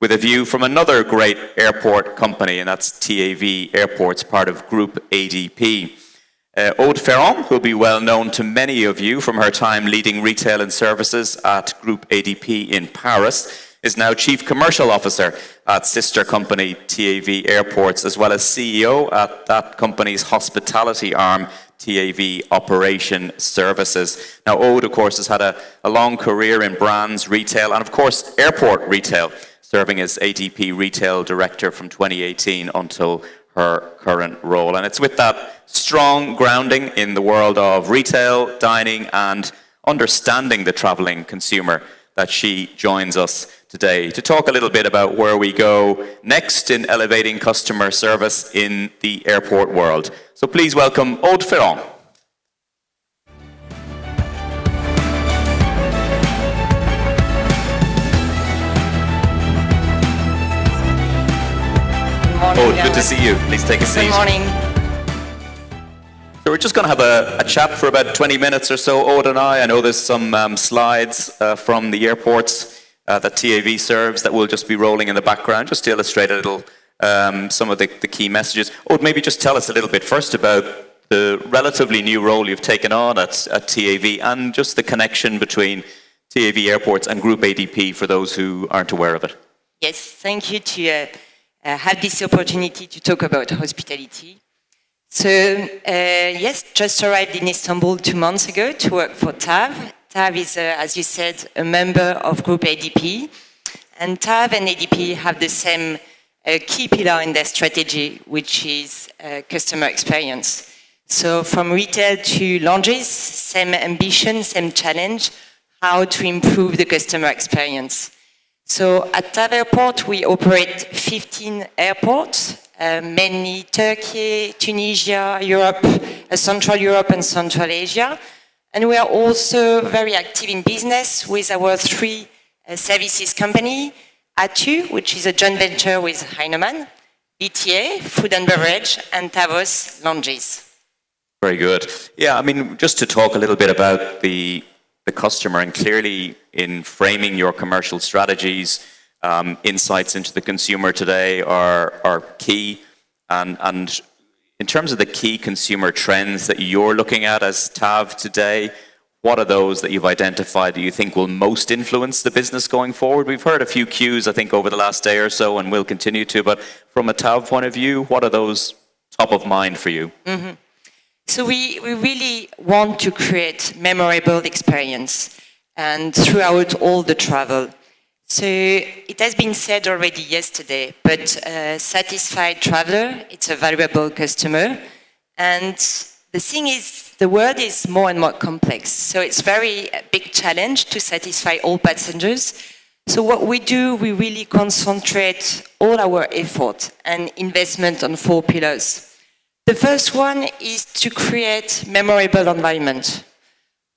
with a view from another great airport company, and that's TAV Airports, part of Group ADP. Aude Ferrand, who will be well known to many of you from her time leading retail and services at Group ADP in Paris, is now Chief Commercial Officer at sister company TAV Airports, as well as CEO at that company's hospitality arm, TAV Operation Services. Now, Aude, of course, has had a long career in brands, retail, and of course, airport retail, serving as ADP Retail Director from 2018 until her current role. And it's with that strong grounding in the world of retail, dining, and understanding the traveling consumer that she joins us today to talk a little bit about where we go next in elevating customer service in the airport world. So please welcome Aude Ferrand. Aude, good to see you. Please take a seat. Good morning. So we're just going to have a chat for about 20 minutes or so, Aude and I. I know there's some slides from the airports that TAV serves that will just be rolling in the background, just to illustrate a little some of the key messages. Aude, maybe just tell us a little bit first about the relatively new role you've taken on at TAV and just the connection between TAV Airports and Group ADP for those who aren't aware of it. Yes, thank you to have this opportunity to talk about hospitality. So, yes, just arrived in Istanbul 2 months ago to work for TAV. TAV is, as you said, a member of Group ADP. And TAV and ADP have the same key pillar in their strategy, which is customer experience. So from retail to lounges, same ambition, same challenge, how to improve the customer experience. So at TAV Airport, we operate 15 airports, mainly Turkey, Tunisia, Europe, Central Europe and Central Asia. And we are also very active in business with our 3 services company, ATU, which is a joint venture with Heinemann, BTA, food and beverage, and Tavos, lounges. Very good. Yeah, I mean, just to talk a little bit about the customer, and clearly in framing your commercial strategies, insights into the consumer today are key. And in terms of the key consumer trends that you're looking at as TAV today, what are those that you've identified that you think will most influence the business going forward? We've heard a few cues, I think, over the last day or so, and will continue to, but from a TAV point of view, what are those top of mind for you? Mm-hmm. So we really want to create memorable experience and throughout all the travel. So it has been said already yesterday, but satisfied traveler, it's a valuable customer. And the thing is, the world is more and more complex. So it's very big challenge to satisfy all passengers. So what we do, we really concentrate all our effort and investment on 4 pillars. The first one is to create memorable environment,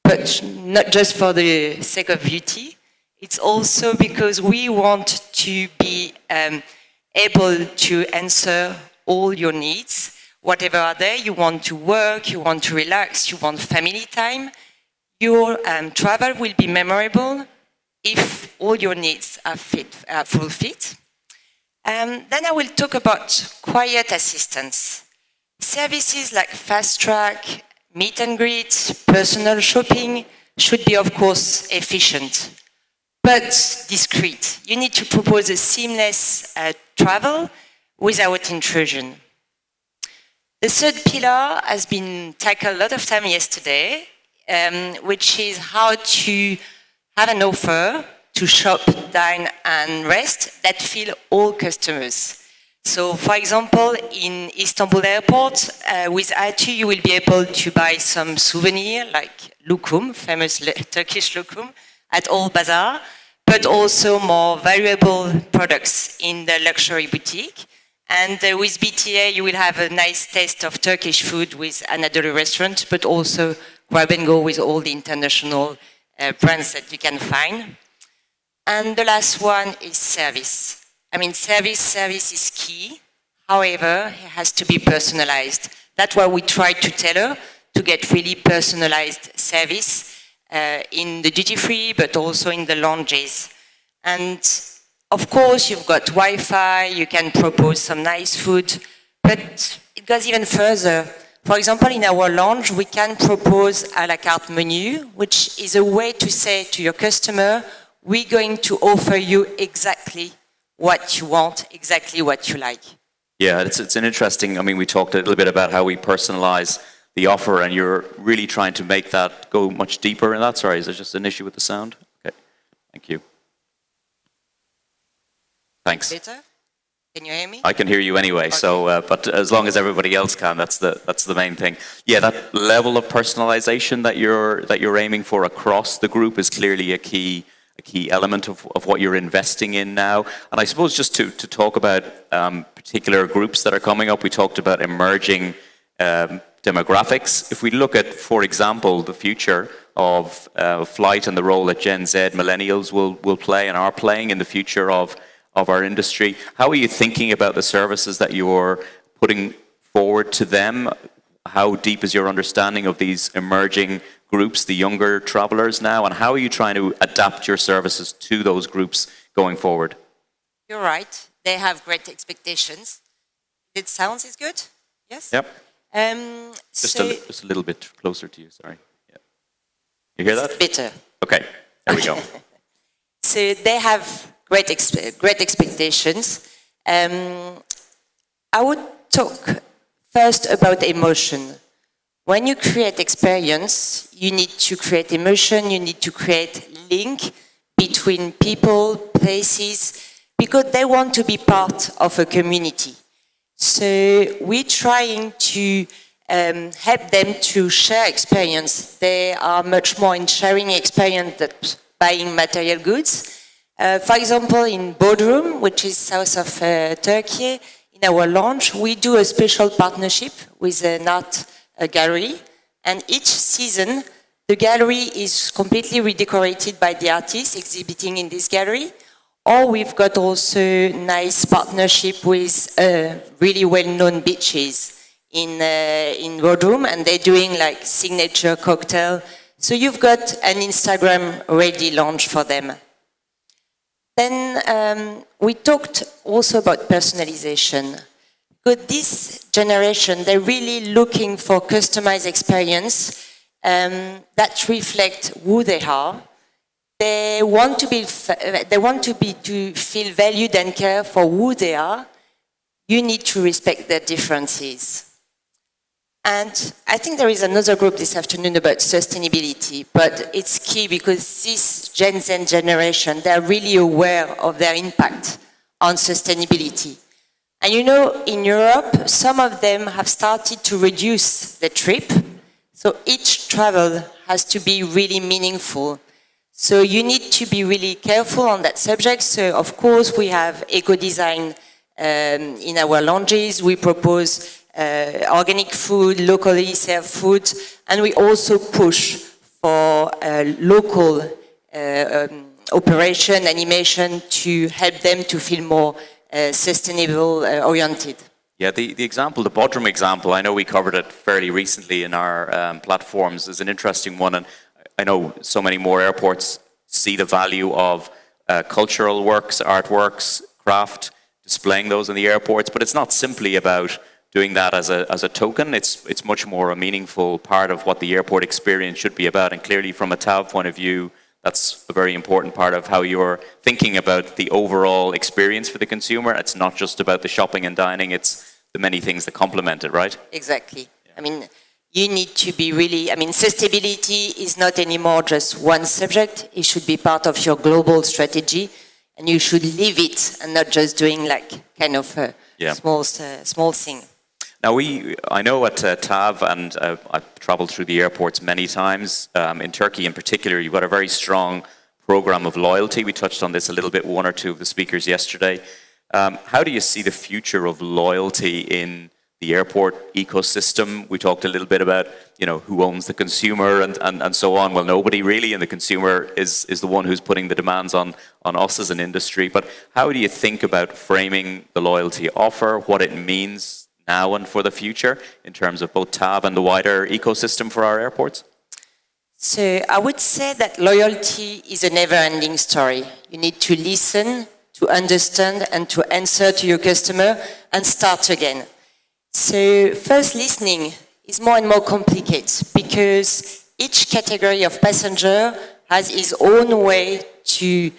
but not just for the sake of beauty. It's also because we want to be able to answer all your needs, whatever are there. You want to work, you want to relax, you want family time. Your travel will be memorable if all your needs are fulfilled. Then I will talk about quiet assistance. Services like fast track, meet and greet, personal shopping should be, of course, efficient, but discreet. You need to propose a seamless travel without intrusion. The third pillar has been tackled a lot of time yesterday, which is how to have an offer to shop, dine, and rest that fill all customers. So, for example, in Istanbul Airport, with ATU, you will be able to buy some souvenir like lokum, famous Turkish lokum, at all bazaar, but also more valuable products in the luxury boutique. And with BTA, you will have a nice taste of Turkish food with Anadolu restaurant, but also grab and go with all the international brands that you can find. And the last one is service. I mean, service is key. However, it has to be personalized. That's why we try to tailor to get really personalized service in the duty-free, but also in the lounges. And of course, you've got Wi-Fi, you can propose some nice food, but it goes even further. For example, in our lounge, we can propose a la carte menu, which is a way to say to your customer, we're going to offer you exactly what you want, exactly what you like. Yeah, it's an interesting, I mean, we talked a little bit about how we personalize the offer, and you're really trying to make that go much deeper in that. Sorry, is there just an issue with the sound? Okay, thank you. Thanks. Better? Can you hear me? I can hear you anyway, okay. So, but as long as everybody else can, that's the main thing. Yeah, that level of personalization that you're aiming for across the group is clearly a key element of what you're investing in now. And I suppose just to talk about particular groups that are coming up, we talked about emerging demographics. If we look at, for example, the future of flight and the role that Gen Z millennials will play and are playing in the future of our industry, how are you thinking about the services that you're putting forward to them? How deep is your understanding of these emerging groups, the younger travelers now, and how are you trying to adapt your services to those groups going forward? You're right. They have great expectations. It sounds is good? Yes? Yep. Just a little bit closer to you, sorry. Yeah. You hear that? Better. Okay, there we go. So they have great expectations. I would talk first about emotion. When you create experience, you need to create emotion, you need to create link between people, places, because they want to be part of a community. So we're trying to help them to share experience. They are much more in sharing experience than buying material goods. For example, in Bodrum, which is south of Turkey, in our lounge, we do a special partnership with an art gallery. And each season, the gallery is completely redecorated by the artists exhibiting in this gallery. Or we've got also nice partnership with really well-known beaches in Bodrum, and they're doing like signature cocktail. So you've got an Instagram-ready launch for them. Then we talked also about personalization. But this generation, they're really looking for customized experience that reflect who they are. They want to feel valued and care for who they are. You need to respect their differences. And I think there is another group this afternoon about sustainability, but it's key because this Gen Z generation, they're really aware of their impact on sustainability. And you know, in Europe, some of them have started to reduce the trip. So each travel has to be really meaningful. So you need to be really careful on that subject. So of course we have eco-design in our lounges. We propose organic food, locally served food, and we also push for local operation, animation to help them to feel more sustainable oriented. Yeah, the example, the Bodrum example, I know we covered it fairly recently in our platforms, is an interesting one, and I know so many more airports see the value of cultural works, artworks, craft, displaying those in the airports, but it's not simply about doing that as a token. It's much more a meaningful part of what the airport experience should be about, and clearly from a TAV point of view, that's a very important part of how you're thinking about the overall experience for the consumer. It's not just about the shopping and dining, it's the many things that complement it, right? Exactly. Yeah. I mean, you need to be really, sustainability is not anymore just one subject. It should be part of your global strategy, and you should live it and not just doing like kind of a small thing. Now, I know at TAV, and I've traveled through the airports many times, in Turkey in particular, you've got a very strong program of loyalty. We touched on this a little bit, one or two of the speakers yesterday. How do you see the future of loyalty in the airport ecosystem? We talked a little bit about, who owns the consumer and so on. Well, nobody really, and the consumer is the one who's putting the demands on us as an industry. But how do you think about framing the loyalty offer, what it means now and for the future in terms of both TAV and the wider ecosystem for our airports? So I would say that loyalty is a never-ending story. You need to listen to understand and to answer to your customer and start again. So first, listening is more and more complicated because each category of passenger has its own way to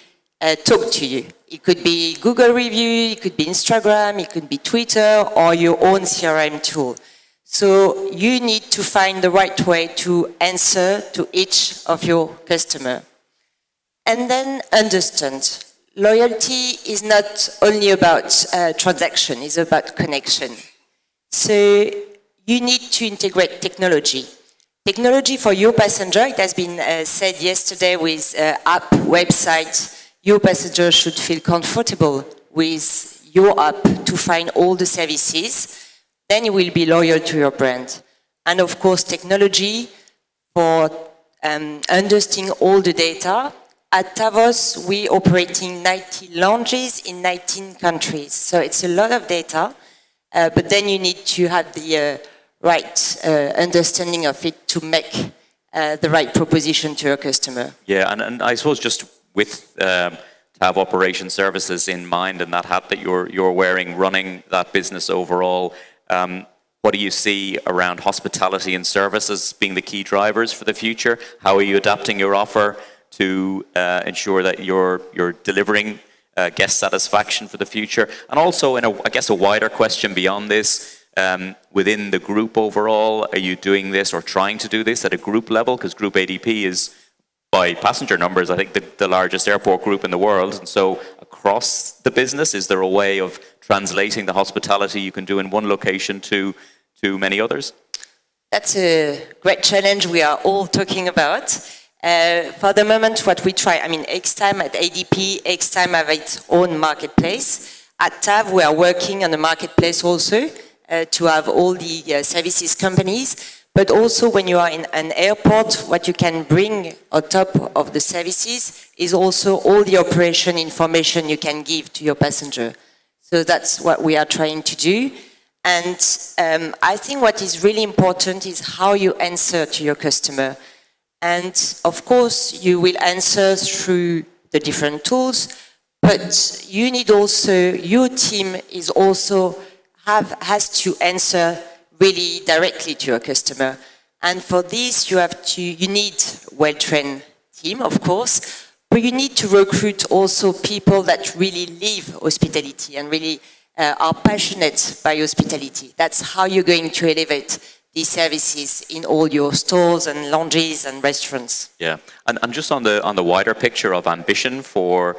talk to you. It could be Google review, it could be Instagram, it could be Twitter, or your own CRM tool. So you need to find the right way to answer to each of your customer. And then understand. Loyalty is not only about transaction, it's about connection. So you need to integrate technology. Technology for your passenger, it has been said yesterday with app, website, your passenger should feel comfortable with your app to find all the services. Then you will be loyal to your brand. And of course, technology for understanding all the data. At Tavos, we operating 90 lounges in 19 countries. So it's a lot of data. But then you need to have the right understanding of it to make the right proposition to your customer. Yeah, and I suppose just with to have operation services in mind and that hat that you're wearing, running that business overall, what do you see around hospitality and services being the key drivers for the future? How are you adapting your offer to ensure that you're delivering guest satisfaction for the future? And also, I guess, a wider question beyond this, within the group overall, are you doing this or trying to do this at a group level? Because Group ADP is, by passenger numbers, I think the largest airport group in the world. And so across the business, is there a way of translating the hospitality you can do in one location to many others? That's a great challenge we are all talking about. For the moment, what we try, Xtime at ADP, Xtime have its own marketplace. At TAV, we are working on the marketplace also to have all the services companies. But also when you are in an airport, what you can bring on top of the services is also all the operation information you can give to your passenger. So that's what we are trying to do. And I think what is really important is how you answer to your customer. And of course, you will answer through the different tools, but you need also, your team is also has to answer really directly to your customer. And for this, you need well-trained team, of course, but you need to recruit also people that really live hospitality and really are passionate by hospitality. That's how you're going to elevate these services in all your stores and lounges and restaurants. Yeah, and just on the wider picture of ambition for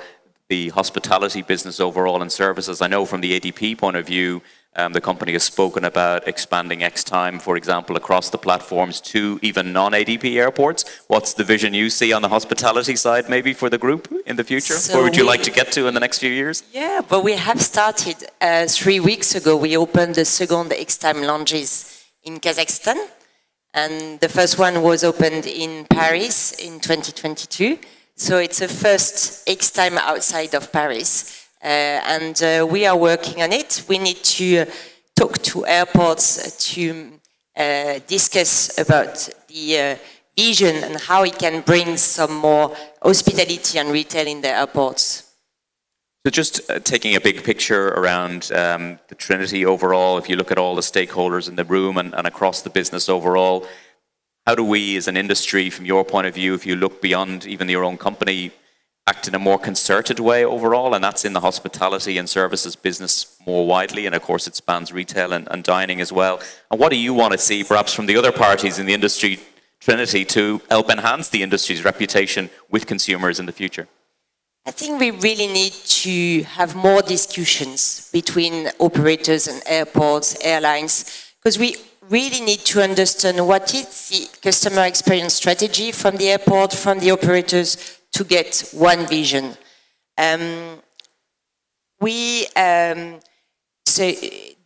the hospitality business overall and services, I know from the ADP point of view, the company has spoken about expanding Xtime, for example, across the platforms to even non-ADP airports. What's the vision you see on the hospitality side maybe for the group in the future? So where would you like to get to in the next few years? Yeah, but we have started 3 weeks ago. We opened the second Xtime lounges in Kazakhstan, and the first one was opened in Paris in 2022. So it's a first Xtime outside of Paris. And we are working on it. We need to talk to airports to discuss about the vision and how it can bring some more hospitality and retail in the airports. So just taking a big picture around the Trinity overall, if you look at all the stakeholders in the room and across the business overall, how do we as an industry, from your point of view, if you look beyond even your own company, act in a more concerted way overall, and that's in the hospitality and services business more widely, and of course it spans retail and dining as well. And what do you want to see perhaps from the other parties in the industry, Trinity, to help enhance the industry's reputation with consumers in the future? I think we really need to have more discussions between operators and airports, airlines, because we really need to understand what is the customer experience strategy from the airport, from the operators, to get one vision. So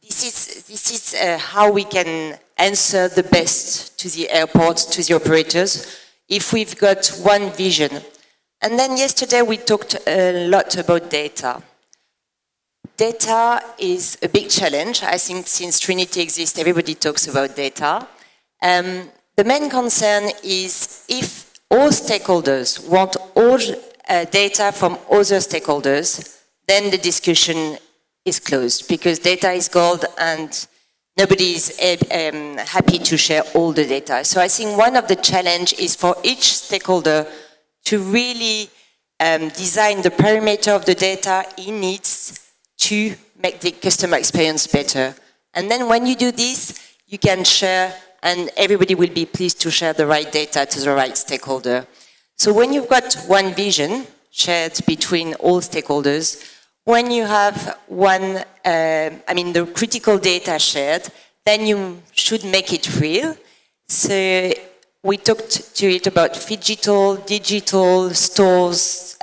this is how we can answer the best to the airports, to the operators, if we've got one vision. And then yesterday we talked a lot about data. Data is a big challenge. I think since Trinity exists, everybody talks about data. The main concern is if all stakeholders want all data from other stakeholders, then the discussion is closed because data is gold and nobody is happy to share all the data. So I think one of the challenge is for each stakeholder to really design the parameter of the data he needs to make the customer experience better. And then when you do this, you can share and everybody will be pleased to share the right data to the right stakeholder. So when you've got one vision shared between all stakeholders, when you have one, the critical data shared, then you should make it real. So we talked to it about phygital, digital, stores,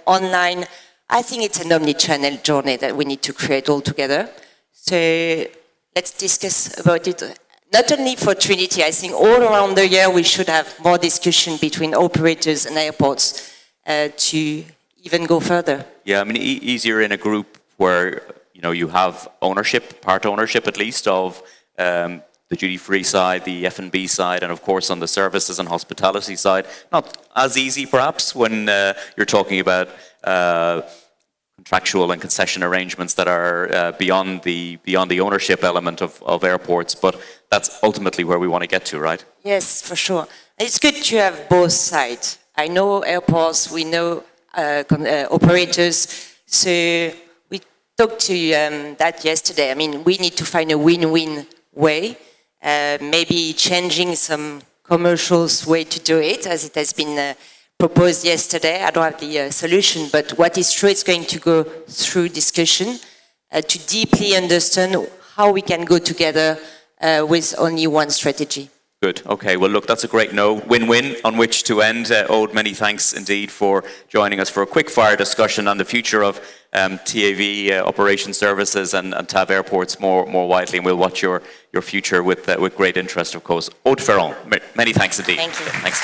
online. I think it's an omni-channel journey that we need to create all together. So let's discuss about it. Not only for Trinity, I think all around the year we should have more discussion between operators and airports to even go further. Yeah, I mean, easier in a group where you have ownership, part ownership at least, of the duty-free side, the F&B side, and of course on the services and hospitality side. Not as easy perhaps when you're talking about contractual and concession arrangements that are beyond the ownership element of airports, but that's ultimately where we want to get to, right? Yes, for sure. It's good to have both sides. I know airports, we know operators, so we talked to that yesterday. I mean, we need to find a win-win way, maybe changing some commercials way to do it, as it has been proposed yesterday. I don't have the solution, but what is true, it's going to go through discussion to deeply understand how we can go together with only one strategy. Good. Okay. Well, look, that's a great note. Win-win on which to end. Ode, many thanks indeed for joining us for a quick-fire discussion on the future of TAV operation services and TAV airports more widely. And we'll watch your future with great interest, of course. Ode Ferrand, many thanks indeed. Thank you. Thanks.